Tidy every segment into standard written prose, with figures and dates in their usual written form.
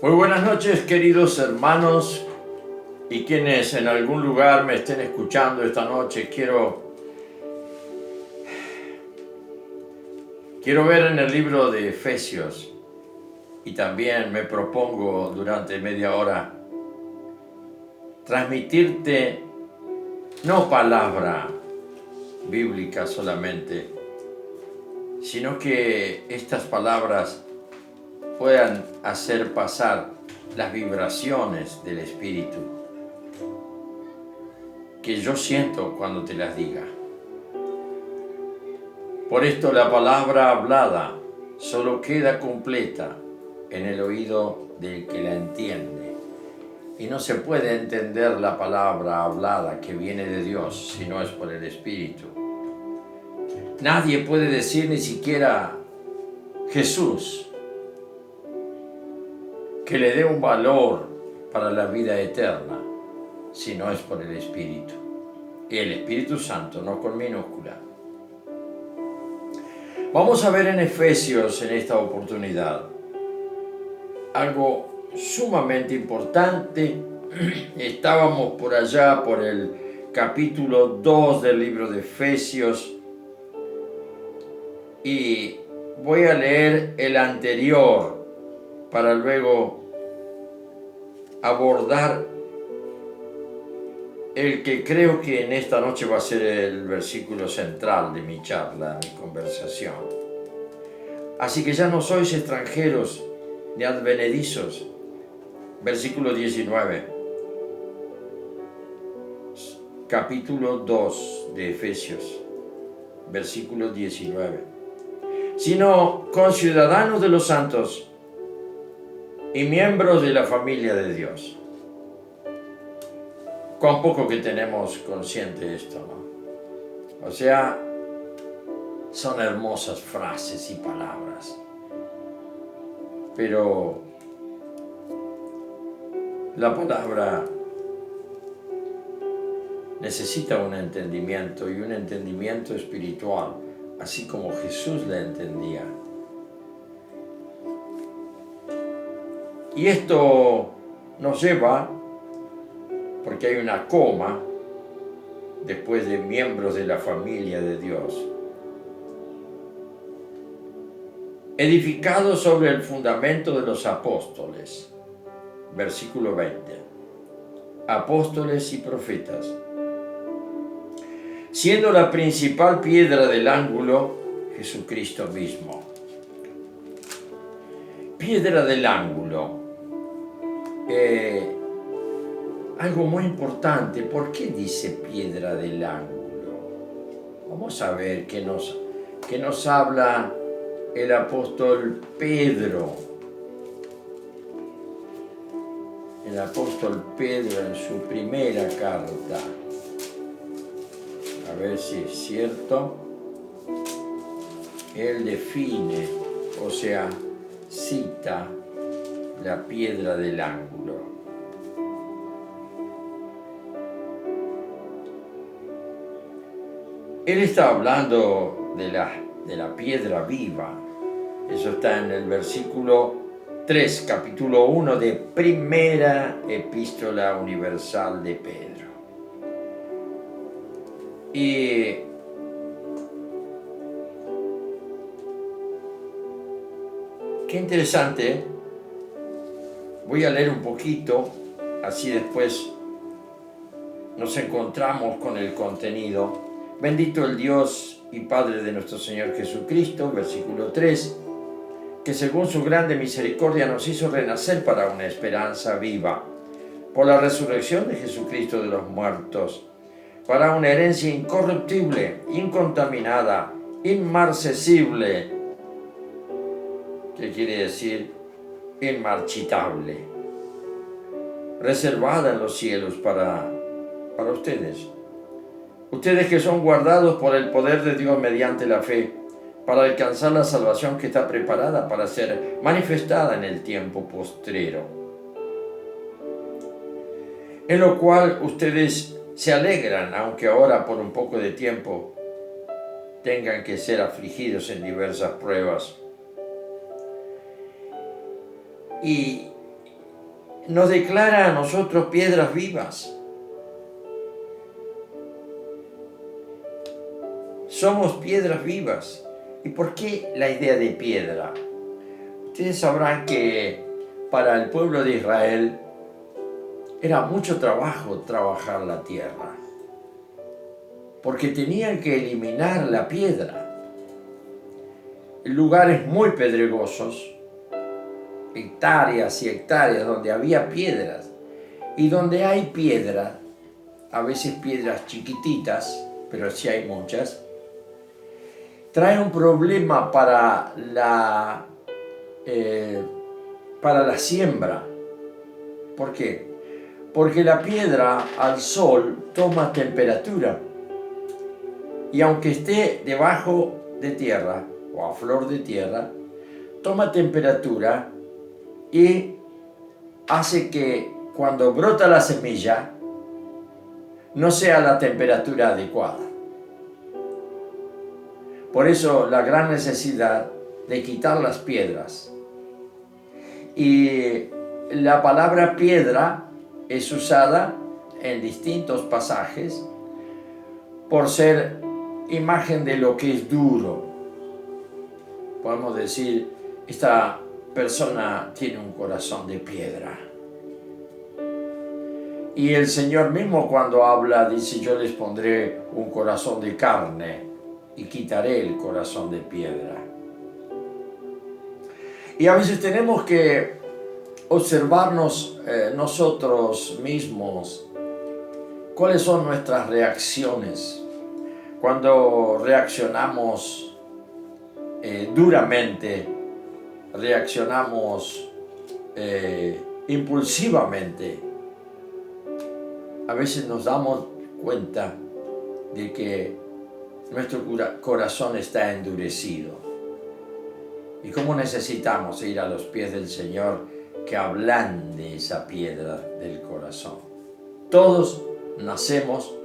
Muy buenas noches, queridos hermanos y quienes en algún lugar me estén escuchando esta noche. Quiero ver en el libro de Efesios y también me propongo durante media hora transmitirte no palabra bíblica solamente, sino que estas palabras puedan hacer pasar las vibraciones del Espíritu que yo siento cuando te las diga. Por esto la palabra hablada solo queda completa en el oído del que la entiende. Y no se puede entender la palabra hablada que viene de Dios si no es por el Espíritu. Nadie puede decir ni siquiera Jesús que le dé un valor para la vida eterna si no es por el Espíritu. Y el Espíritu Santo, no con minúscula. Vamos a ver en Efesios en esta oportunidad algo sumamente importante. Estábamos por allá por el capítulo 2 del libro de Efesios y voy a leer el anterior para luego abordar el que creo que en esta noche va a ser el versículo central de mi charla, mi conversación. Así que ya no sois extranjeros ni advenedizos. Versículo 19. Capítulo 2 de Efesios. Versículo 19. Sino conciudadanos de los santos y miembros de la familia de Dios. Cuán poco que tenemos consciente esto, ¿no? O sea, son hermosas frases y palabras, pero la palabra necesita un entendimiento y un entendimiento espiritual, así como Jesús la entendía. Y esto nos lleva, porque hay una coma después de miembros de la familia de Dios, edificados sobre el fundamento de los apóstoles, versículo 20, apóstoles y profetas, siendo la principal piedra del ángulo Jesucristo mismo. Piedra del ángulo. Algo muy importante. ¿Por qué dice piedra del ángulo? Vamos a ver qué nos habla el apóstol Pedro. El apóstol Pedro en su primera carta. A ver si es cierto. Él define, o sea, cita la piedra del ángulo. Él está hablando de la piedra viva. Eso está en el versículo 3, capítulo 1 de Primera Epístola Universal de Pedro. Y qué interesante. Voy a leer un poquito, así después nos encontramos con el contenido. Bendito el Dios y Padre de nuestro Señor Jesucristo, versículo 3, que según su grande misericordia nos hizo renacer para una esperanza viva, por la resurrección de Jesucristo de los muertos, para una herencia incorruptible, incontaminada, inmarcesible. ¿Qué quiere decir? Inmarchitable, reservada en los cielos para ustedes. Ustedes que son guardados por el poder de Dios mediante la fe, para alcanzar la salvación que está preparada para ser manifestada en el tiempo postrero. En lo cual ustedes se alegran, aunque ahora por un poco de tiempo tengan que ser afligidos en diversas pruebas. Y nos declara a nosotros piedras vivas. Somos piedras vivas. ¿Y por qué la idea de piedra? Ustedes sabrán que para el pueblo de Israel era mucho trabajo trabajar la tierra, porque tenían que eliminar la piedra. Lugares muy pedregosos, hectáreas y hectáreas donde había piedras, y donde hay piedra, a veces piedras chiquititas, pero sí hay muchas, trae un problema para la siembra. ¿Por qué? Porque la piedra al sol toma temperatura, y aunque esté debajo de tierra o a flor de tierra, toma temperatura y hace que cuando brota la semilla no sea la temperatura adecuada. Por eso la gran necesidad de quitar las piedras. Y la palabra piedra es usada en distintos pasajes por ser imagen de lo que es duro. Podemos decir, esta persona tiene un corazón de piedra. Y el Señor mismo cuando habla dice, yo les pondré un corazón de carne y quitaré el corazón de piedra. Y a veces tenemos que observarnos nosotros mismos, cuáles son nuestras reacciones cuando reaccionamos duramente, reaccionamos impulsivamente. A veces nos damos cuenta de que nuestro corazón está endurecido. Y cómo necesitamos ir a los pies del Señor que ablande esa piedra del corazón. Todos nacemos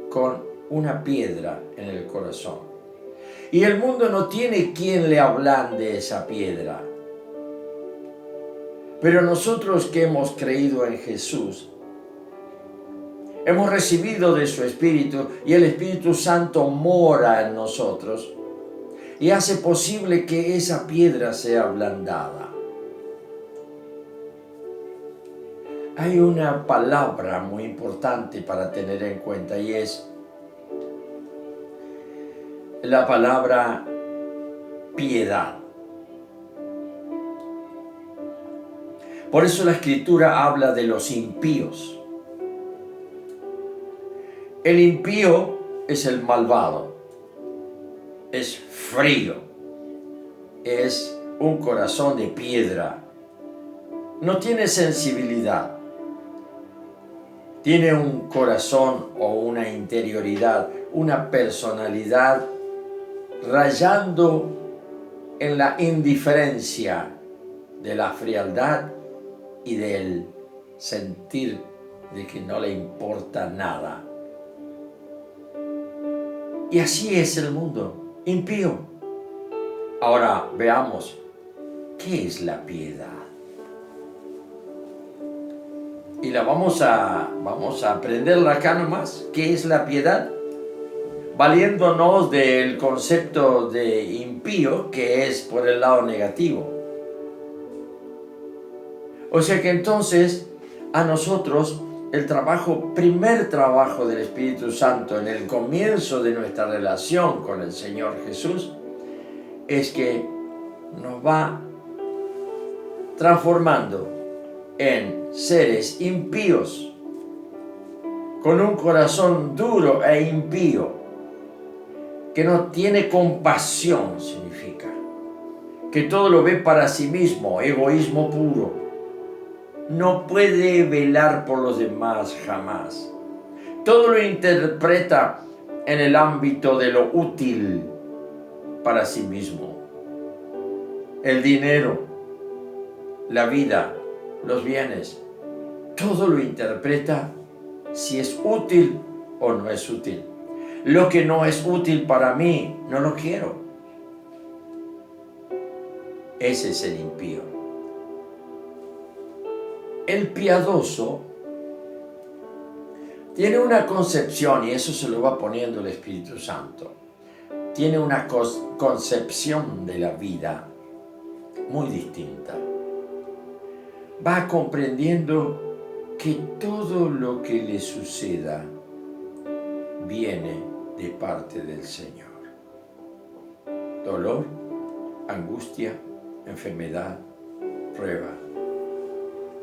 con una piedra en el corazón. Y el mundo no tiene quien le ablande esa piedra. Pero nosotros que hemos creído en Jesús, hemos recibido de su Espíritu y el Espíritu Santo mora en nosotros y hace posible que esa piedra sea ablandada. Hay una palabra muy importante para tener en cuenta y es la palabra piedad. Por eso la Escritura habla de los impíos. El impío es el malvado, es frío, es un corazón de piedra, no tiene sensibilidad, tiene un corazón o una interioridad, una personalidad rayando en la indiferencia de la frialdad y del sentir de que no le importa nada. Y así es el mundo, impío. Ahora veamos, ¿qué es la piedad? Y la vamos a aprenderla acá nomás. ¿Qué es la piedad? Valiéndonos del concepto de impío, que es por el lado negativo. O sea que entonces a nosotros el primer trabajo del Espíritu Santo en el comienzo de nuestra relación con el Señor Jesús es que nos va transformando en seres impíos, con un corazón duro e impío, que no tiene compasión, significa, que todo lo ve para sí mismo, egoísmo puro. No puede velar por los demás jamás. Todo lo interpreta en el ámbito de lo útil para sí mismo. El dinero, la vida, los bienes, todo lo interpreta si es útil o no es útil. Lo que no es útil para mí, no lo quiero. Ese es el impío. el piadoso tiene una concepción, y eso se lo va poniendo el Espíritu Santo, tiene una concepción de la vida muy distinta. Va comprendiendo que todo lo que le suceda viene de parte del Señor. Dolor, angustia, enfermedad, prueba.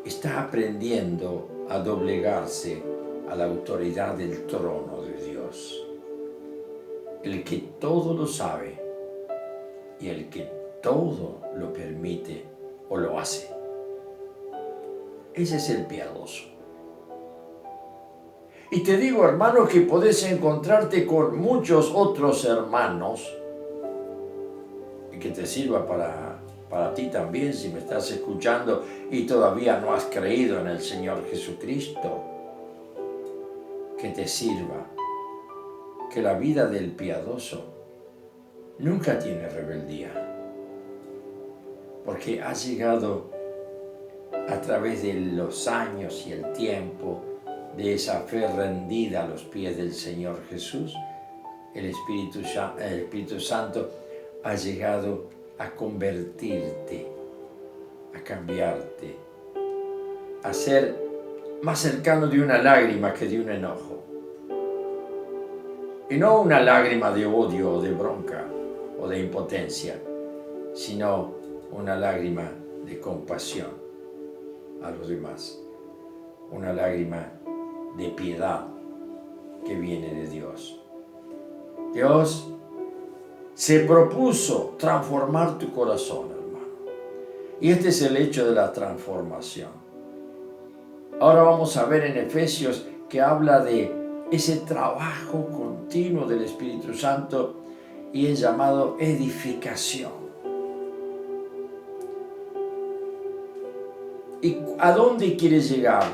Está aprendiendo a doblegarse a la autoridad del trono de Dios, el que todo lo sabe y el que todo lo permite o lo hace. Ese es el piadoso. Y te digo, hermano, que podés encontrarte con muchos otros hermanos y que te sirva para ti también si me estás escuchando y todavía no has creído en el Señor Jesucristo. Que te sirva que la vida del piadoso nunca tiene rebeldía, porque ha llegado a través de los años y el tiempo de esa fe rendida a los pies del Señor Jesús. El Espíritu Santo ha llegado a convertirte, a cambiarte, a ser más cercano de una lágrima que de un enojo. Y no una lágrima de odio o de bronca o de impotencia, sino una lágrima de compasión a los demás. Una lágrima de piedad que viene de Dios. Dios se propuso transformar tu corazón, hermano. Y este es el hecho de la transformación. Ahora vamos a ver en Efesios que habla de ese trabajo continuo del Espíritu Santo y es llamado edificación. ¿Y a dónde quieres llegar?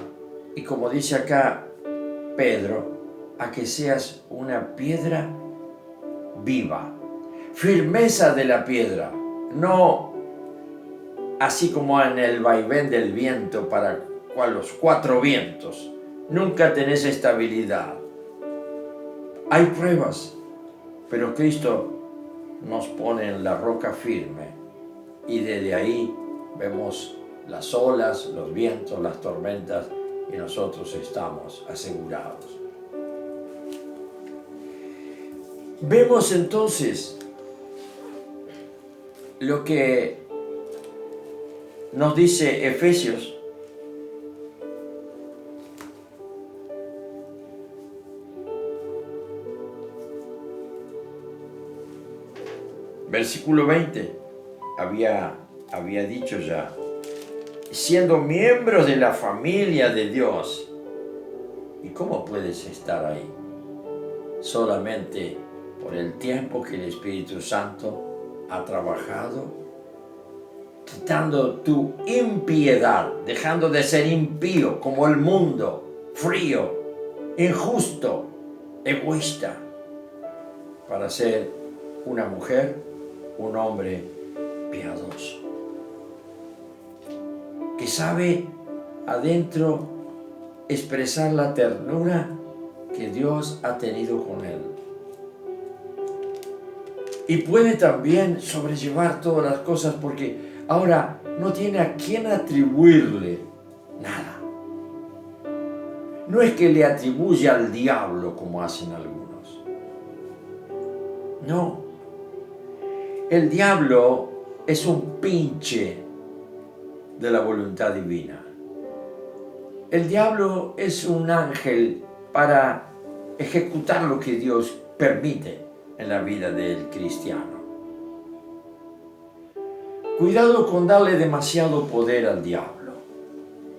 Y como dice acá Pedro, a que seas una piedra viva. Firmeza de la piedra, no así como en el vaivén del viento para los cuatro vientos. Nunca tenés estabilidad. Hay pruebas, pero Cristo nos pone en la roca firme y desde ahí vemos las olas, los vientos, las tormentas y nosotros estamos asegurados. Vemos entonces lo que nos dice Efesios. Versículo 20, había dicho ya, siendo miembros de la familia de Dios. ¿Y cómo puedes estar ahí? Solamente por el tiempo que el Espíritu Santo ha trabajado, quitando tu impiedad, dejando de ser impío como el mundo, frío, injusto, egoísta, para ser una mujer, un hombre piadoso, que sabe adentro expresar la ternura que Dios ha tenido con él. Y puede también sobrellevar todas las cosas porque ahora no tiene a quién atribuirle nada. No es que le atribuye al diablo como hacen algunos. No. El diablo es un pinche de la voluntad divina. El diablo es un ángel para ejecutar lo que Dios permite en la vida del cristiano. Cuidado con darle demasiado poder al diablo.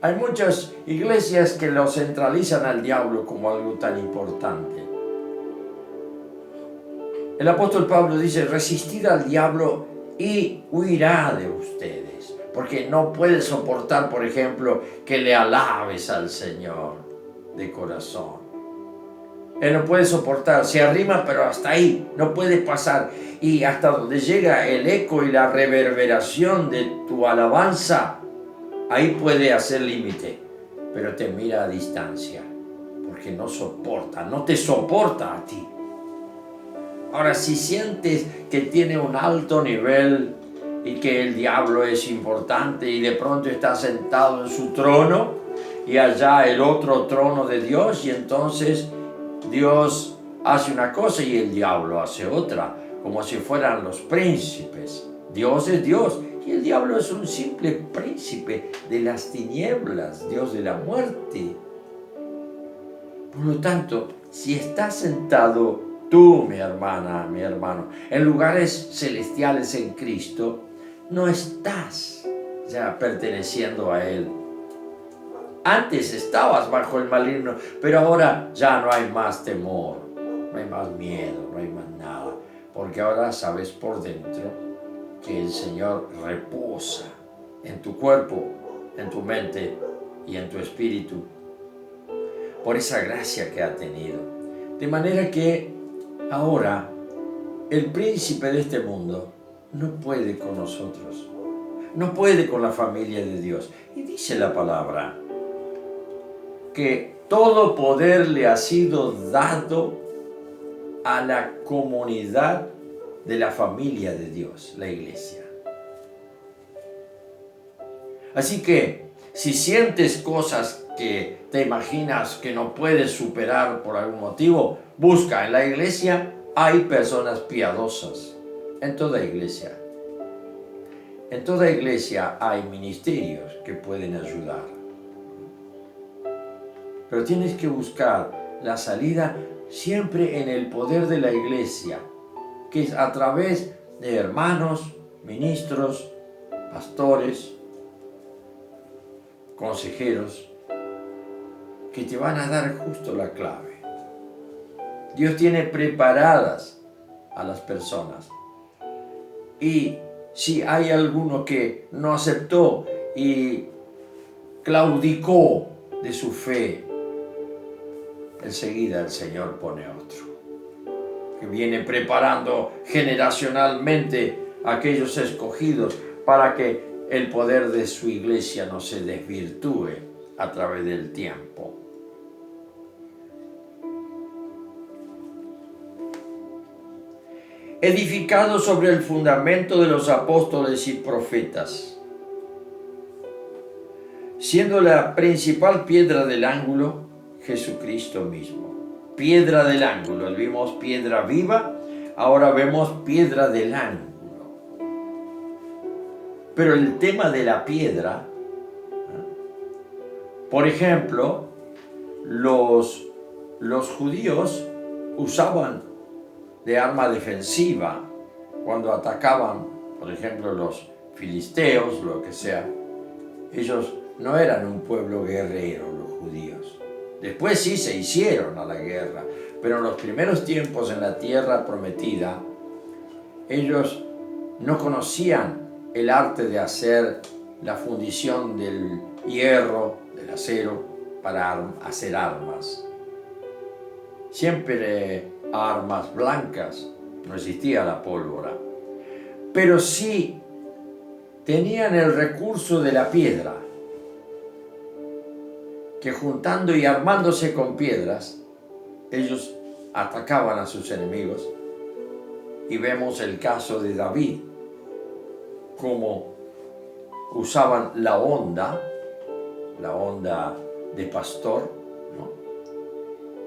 Hay muchas iglesias que lo centralizan al diablo como algo tan importante. El apóstol Pablo dice, resistid al diablo y huirá de ustedes. Porque no puede soportar, por ejemplo, que le alabes al Señor de corazón. Él no puede soportar, se arrima, pero hasta ahí no puede pasar. Y hasta donde llega el eco y la reverberación de tu alabanza, ahí puede hacer límite. pero te mira a distancia, porque no te soporta a ti. Ahora, si sientes que tiene un alto nivel y que el diablo es importante y de pronto está sentado en su trono y allá el otro trono de Dios, y entonces Dios hace una cosa y el diablo hace otra, como si fueran los príncipes. Dios es Dios y el diablo es un simple príncipe de las tinieblas, Dios de la muerte. Por lo tanto, si estás sentado tú, mi hermana, mi hermano, en lugares celestiales en Cristo, no estás ya perteneciendo a Él. Antes estabas bajo el maligno, pero ahora ya no hay más temor, no hay más miedo, no hay más nada, porque ahora sabes por dentro que el Señor reposa en tu cuerpo, en tu mente y en tu espíritu, por esa gracia que ha tenido. De manera que ahora el príncipe de este mundo no puede con nosotros, no puede con la familia de Dios. Y dice la palabra que todo poder le ha sido dado a la comunidad de la familia de Dios, la iglesia. Así que si sientes cosas que te imaginas que no puedes superar por algún motivo, busca. En la iglesia hay personas piadosas, en toda iglesia. En toda iglesia hay ministerios que pueden ayudar. Pero tienes que buscar la salida siempre en el poder de la iglesia, que es a través de hermanos, ministros, pastores, consejeros, que te van a dar justo la clave. Dios tiene preparadas a las personas. Y si hay alguno que no aceptó y claudicó de su fe, enseguida el Señor pone otro, que viene preparando generacionalmente a aquellos escogidos para que el poder de su iglesia no se desvirtúe a través del tiempo. Edificado sobre el fundamento de los apóstoles y profetas, siendo la principal piedra del ángulo Jesucristo mismo. Piedra del ángulo, vimos piedra viva, ahora vemos piedra del ángulo. Pero el tema de la piedra, por ejemplo, los judíos usaban de arma defensiva cuando atacaban, por ejemplo, los filisteos, lo que sea. Ellos no eran un pueblo guerrero, los judíos. Después sí se hicieron a la guerra, pero en los primeros tiempos en la tierra prometida, ellos no conocían el arte de hacer la fundición del hierro, del acero, para hacer armas. Siempre armas blancas, no existía la pólvora, pero sí tenían el recurso de la piedra, que juntando y armándose con piedras, ellos atacaban a sus enemigos. Y vemos el caso de David, cómo usaban la honda de pastor, ¿no?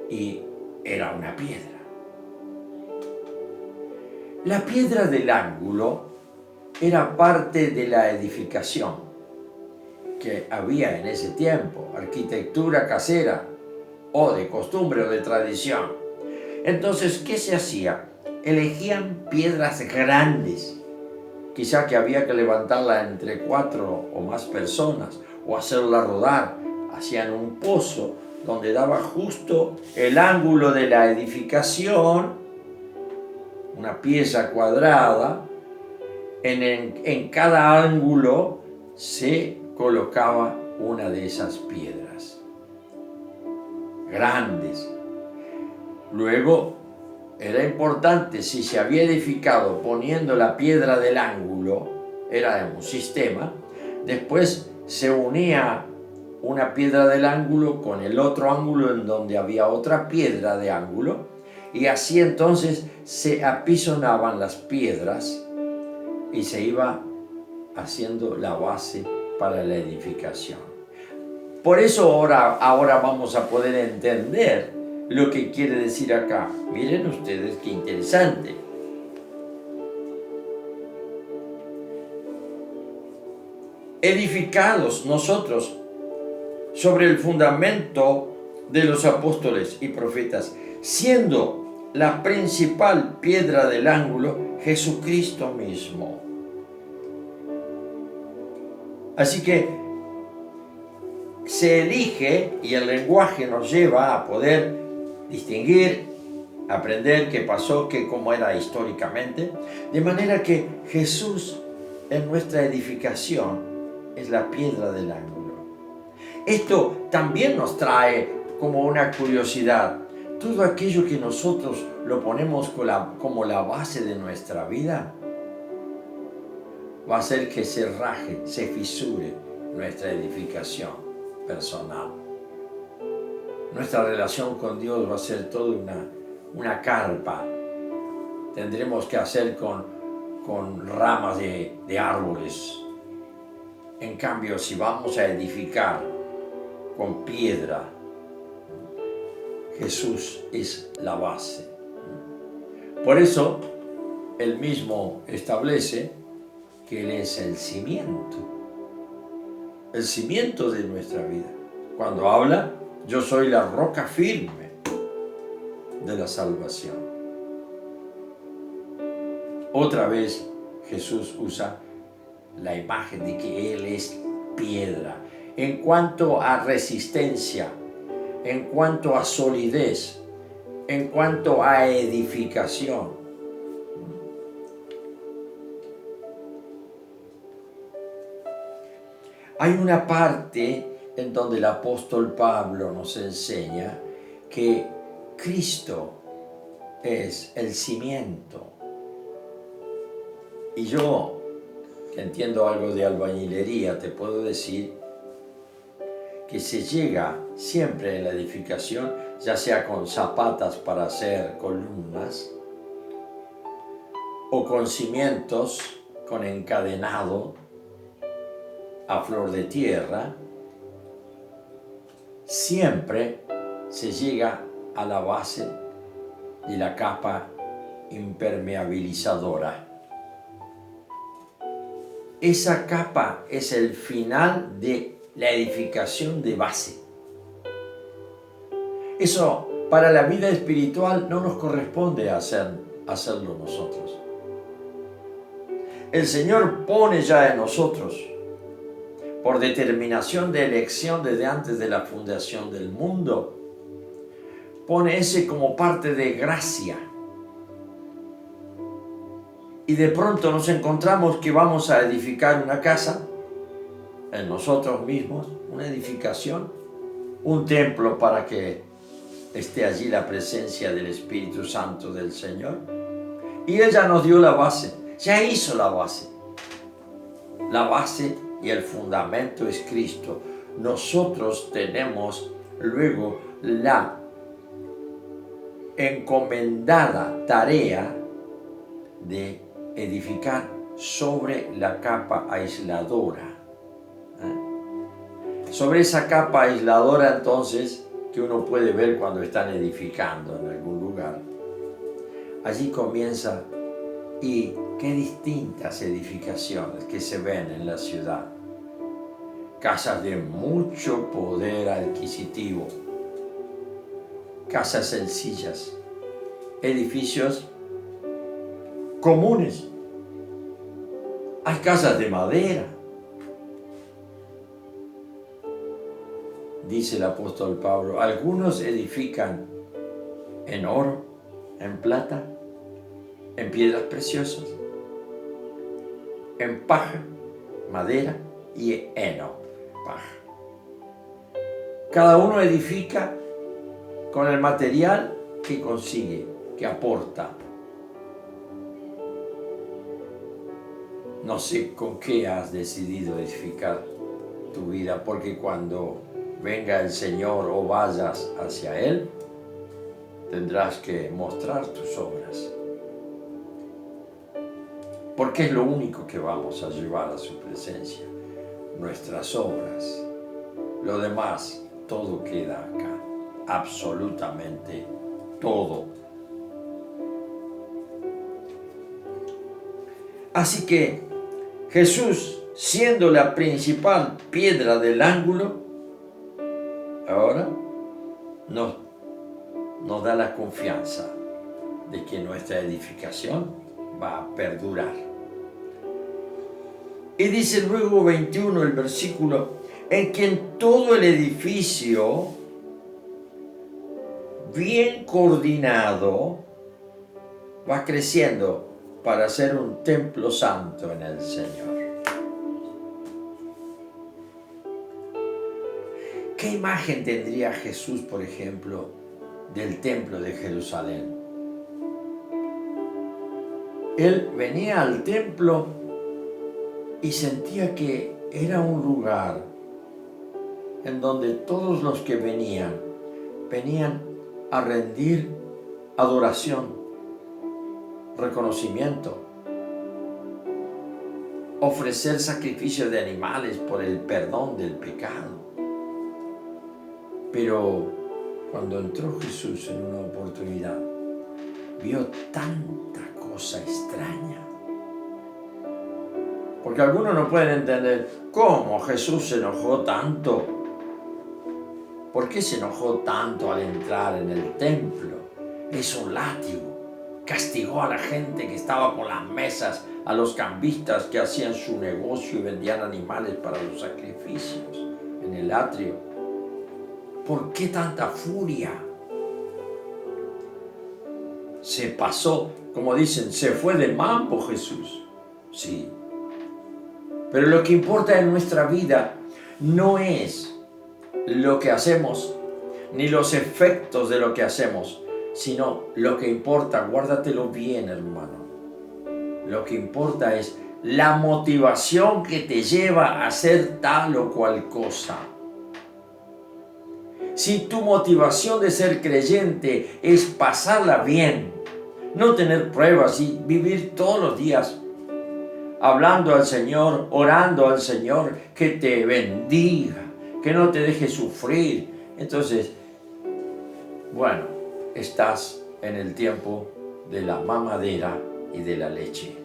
Y era una piedra. La piedra del ángulo era parte de la edificación que había en ese tiempo, arquitectura casera o de costumbre o de tradición. Entonces, ¿qué se hacía? Elegían piedras grandes, quizá que había que levantarla entre 4 o más personas o hacerla rodar. Hacían un pozo donde daba justo el ángulo de la edificación, una pieza cuadrada. En cada ángulo se colocaba una de esas piedras grandes. Luego era importante, si se había edificado poniendo la piedra del ángulo, era un sistema. Después se unía una piedra del ángulo con el otro ángulo en donde había otra piedra de ángulo, y así entonces se apisonaban las piedras y se iba haciendo la base para la edificación. Por eso ahora vamos a poder entender lo que quiere decir acá. Miren ustedes qué interesante. Edificados nosotros sobre el fundamento de los apóstoles y profetas, siendo la principal piedra del ángulo Jesucristo mismo. Así que se elige, y el lenguaje nos lleva a poder distinguir, aprender qué pasó, cómo era históricamente, de manera que Jesús en nuestra edificación es la piedra del ángulo. Esto también nos trae como una curiosidad. Todo aquello que nosotros lo ponemos como la base de nuestra vida va a hacer que se raje, se fisure nuestra edificación personal. Nuestra relación con Dios va a ser toda una carpa. Tendremos que hacer con ramas de árboles. En cambio, si vamos a edificar con piedra, Jesús es la base. Por eso, Él mismo establece que Él es el cimiento de nuestra vida. Cuando habla, yo soy la roca firme de la salvación. Otra vez Jesús usa la imagen de que Él es piedra. En cuanto a resistencia, en cuanto a solidez, en cuanto a edificación. Hay una parte en donde el apóstol Pablo nos enseña que Cristo es el cimiento. Y yo, que entiendo algo de albañilería, te puedo decir que se llega siempre en la edificación, ya sea con zapatas para hacer columnas, o con cimientos, con encadenado a flor de tierra, siempre se llega a la base de la capa impermeabilizadora. Esa capa es el final de la edificación de base. Eso para la vida espiritual no nos corresponde hacerlo nosotros. El Señor pone ya en nosotros, por determinación de elección desde antes de la fundación del mundo, pone ese como parte de gracia. Y de pronto nos encontramos que vamos a edificar una casa en nosotros mismos, una edificación, un templo para que esté allí la presencia del Espíritu Santo del Señor. Y Él ya nos dio la base, ya hizo la base. La base y el fundamento es Cristo. Nosotros tenemos luego la encomendada tarea de edificar sobre la capa aisladora. Sobre esa capa aisladora entonces que uno puede ver cuando están edificando en algún lugar. Allí comienza, y qué distintas edificaciones que se ven en la ciudad. Casas de mucho poder adquisitivo, casas sencillas, edificios comunes. Hay casas de madera. Dice el apóstol Pablo, algunos edifican en oro, en plata, en piedras preciosas, en paja, madera y heno, paja. Cada uno edifica con el material que consigue, que aporta. No sé con qué has decidido edificar tu vida, porque cuando venga el Señor o vayas hacia Él, tendrás que mostrar tus obras. Porque es lo único que vamos a llevar a su presencia, nuestras obras. Lo demás, todo queda acá, absolutamente todo. Así que Jesús, siendo la principal piedra del ángulo, ahora nos da la confianza de que nuestra edificación va a perdurar. Y dice luego 21 el versículo, en quien todo el edificio, bien coordinado, va creciendo para ser un templo santo en el Señor. ¿Qué imagen tendría Jesús, por ejemplo, del templo de Jerusalén? Él venía al templo y sentía que era un lugar en donde todos los que venían a rendir adoración, reconocimiento, ofrecer sacrificios de animales por el perdón del pecado. Pero cuando entró Jesús en una oportunidad, vio tanta cosa extraña. Porque algunos no pueden entender cómo Jesús se enojó tanto. ¿Por qué se enojó tanto al entrar en el templo? Es un látigo. Castigó a la gente que estaba con las mesas, a los cambistas que hacían su negocio y vendían animales para los sacrificios en el atrio. ¿Por qué tanta furia? Se pasó, como dicen, se fue de mambo Jesús. Sí. Pero lo que importa en nuestra vida no es lo que hacemos, ni los efectos de lo que hacemos, sino lo que importa, guárdatelo bien, hermano. Lo que importa es la motivación que te lleva a hacer tal o cual cosa. Si tu motivación de ser creyente es pasarla bien, no tener pruebas y vivir todos los días hablando al Señor, orando al Señor, que te bendiga, que no te deje sufrir, entonces, bueno, estás en el tiempo de la mamadera y de la leche.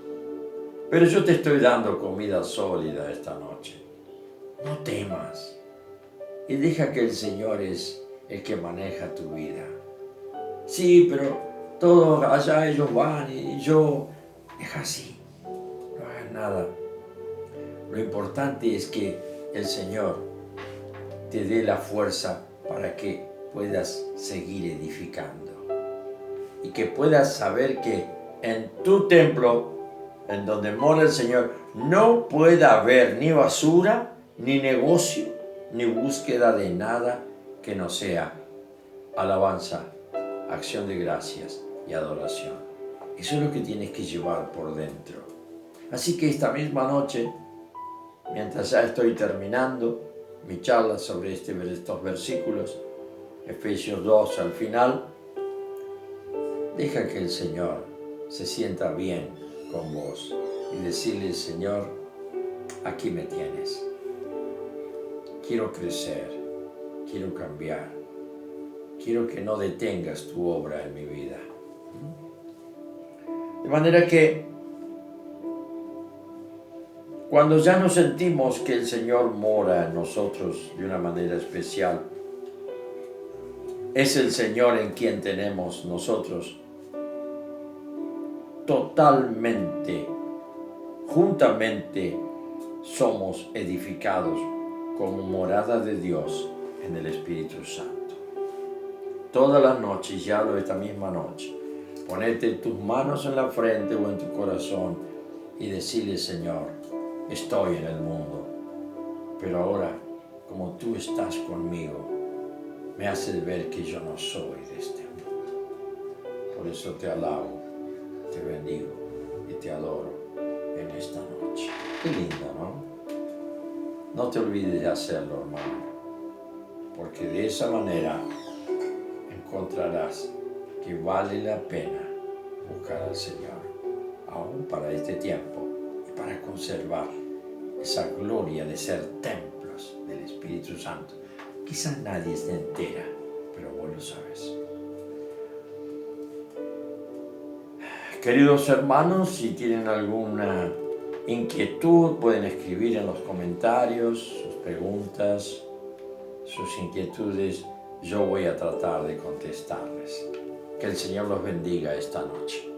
Pero yo te estoy dando comida sólida esta noche. No temas. Y deja que el Señor es el que maneja tu vida. Sí, pero todos allá ellos van y yo... Deja así. No hagas nada. Lo importante es que el Señor te dé la fuerza para que puedas seguir edificando. Y que puedas saber que en tu templo, en donde mora el Señor, no pueda haber ni basura, ni negocio, ni búsqueda de nada que no sea alabanza, acción de gracias y adoración. Eso es lo que tienes que llevar por dentro. Así que esta misma noche, mientras ya estoy terminando mi charla sobre estos versículos, Efesios 2 al final, deja que el Señor se sienta bien con vos y decirle, Señor, aquí me tienes. Quiero crecer, quiero cambiar, quiero que no detengas tu obra en mi vida. De manera que cuando ya nos sentimos que el Señor mora en nosotros de una manera especial, es el Señor en quien tenemos nosotros totalmente, juntamente somos edificados como morada de Dios en el Espíritu Santo. Todas las noches, ya lo esta misma noche, ponete tus manos en la frente o en tu corazón y decirle, Señor, estoy en el mundo, pero ahora, como tú estás conmigo, me haces ver que yo no soy de este mundo. Por eso te alabo, te bendigo y te adoro en esta noche. Qué linda, ¿no? No te olvides de hacerlo, hermano, porque de esa manera encontrarás que vale la pena buscar al Señor, aún para este tiempo, y para conservar esa gloria de ser templos del Espíritu Santo. Quizás nadie esté entera, pero vos lo sabes. Queridos hermanos, si tienen alguna inquietud, pueden escribir en los comentarios sus preguntas, sus inquietudes. Yo voy a tratar de contestarles. Que el Señor los bendiga esta noche.